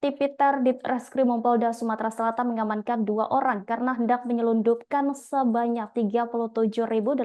Tipiter Ditreskrimum Polda Sumatera Selatan mengamankan 2 orang karena hendak menyelundupkan sebanyak 37.804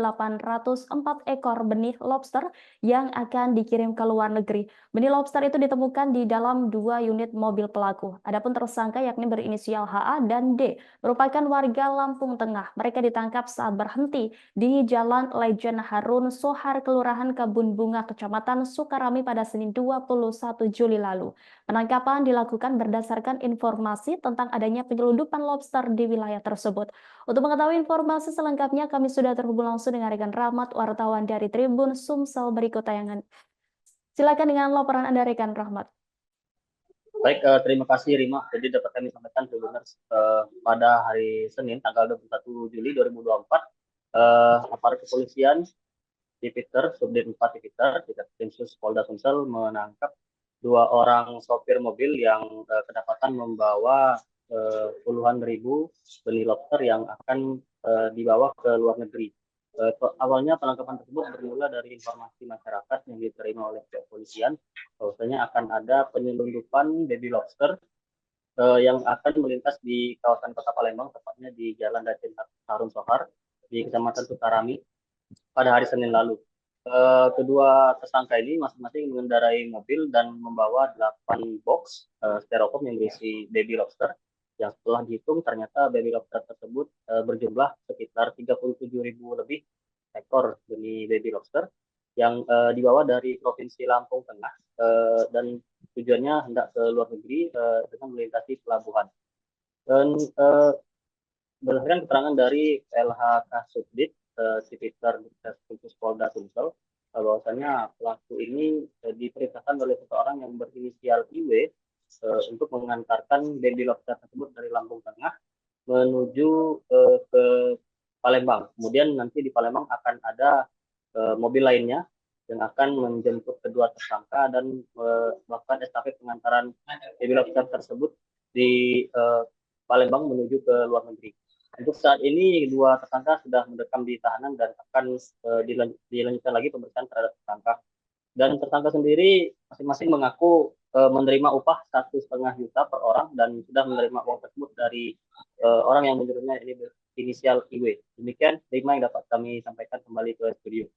ekor benih lobster yang akan dikirim ke luar negeri. Benih lobster itu ditemukan di dalam 2 unit mobil pelaku. Adapun tersangka yakni berinisial HA dan D merupakan warga Lampung Tengah. Mereka ditangkap saat berhenti di Jalan Lejen Harun Sohar, Kelurahan Kebun Bunga, Kecamatan Sukarami pada Senin 21 Juli lalu. Penangkapan dilakukan berdasarkan informasi tentang adanya penyelundupan lobster di wilayah tersebut. Untuk mengetahui informasi selengkapnya, kami sudah terhubung langsung dengan rekan Rahmat, wartawan dari Tribun Sumsel. Berikut tayangan. Silakan dengan laporan Anda, rekan Rahmat. Baik, terima kasih Rima. Jadi dapat kami sampaikan Tribuners pada hari Senin tanggal 21 Juli 2024, aparat kepolisian Tipiter, Subdit 4 Tipiter, Dinsus Polda Sumsel menangkap 2 orang sopir mobil yang kedapatan membawa puluhan ribu benih lobster yang akan dibawa ke luar negeri. Awalnya penangkapan tersebut bermula dari informasi masyarakat yang diterima oleh pihak kepolisian bahwasanya akan ada penyelundupan baby lobster yang akan melintas di kawasan Kota Palembang, tepatnya di Jalan Lejen Harun Sohar di Kecamatan Sukarami pada hari Senin lalu. Kedua tersangka ini masing-masing mengendarai mobil dan membawa 8 box styrofoam yang berisi baby lobster, yang setelah dihitung ternyata baby lobster tersebut berjumlah sekitar 37.000 lebih ekor benih baby lobster yang dibawa dari Provinsi Lampung Tengah dan tujuannya hendak ke luar negeri dengan melintasi pelabuhan. Dan berdasarkan keterangan dari LHK Subdit Tipiter Dinsus Polda Sumsel, bahwasanya pelaku ini diperintahkan oleh seseorang yang berinisial IW untuk mengantarkan baby lobster tersebut dari Lampung Tengah menuju ke Palembang. Kemudian nanti di Palembang akan ada mobil lainnya yang akan menjemput kedua tersangka dan melakukan estafet pengantaran baby lobster tersebut di Palembang menuju ke luar negeri. Untuk saat ini 2 tersangka sudah mendekam di tahanan dan akan dilanjutkan lagi pemeriksaan terhadap tersangka. Dan tersangka sendiri masing-masing mengaku menerima upah 1,5 juta per orang dan sudah menerima uang tersebut dari orang yang menyuruhnya, ini inisial IW. Demikian Rima yang dapat kami sampaikan kembali ke studio.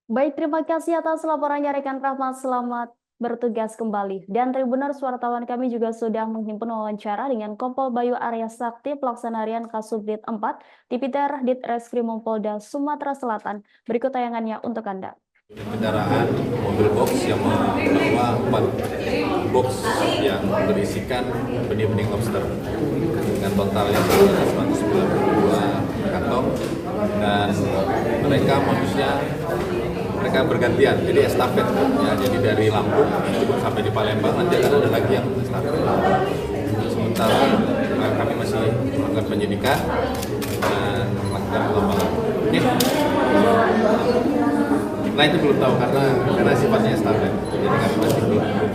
Baik, terima kasih atas laporannya rekan Rahmat. Selamat bertugas kembali. Dan Tribuners, wartawan kami juga sudah menghimpun wawancara dengan Kompol Bayu Arya Sakti, Pelaksana Harian Kasubdit 4, Tipiter Ditreskrimum Polda Sumatera Selatan. Berikut tayangannya untuk Anda. Kendaraan mobil box yang membawa 4 box yang berisikan benih-benih lobster dengan total yang 192 kantong, dan mereka modusnya bergantian, jadi estafet ya. Jadi dari Lampung cukup sampai di Palembang, nanti akan ada lagi yang estafet. Sementara kami masih melakukan penyidikan dan melakukan pengembangan. Nah, itu belum tahu karena sifatnya estafet, jadi kami masih belum tahu.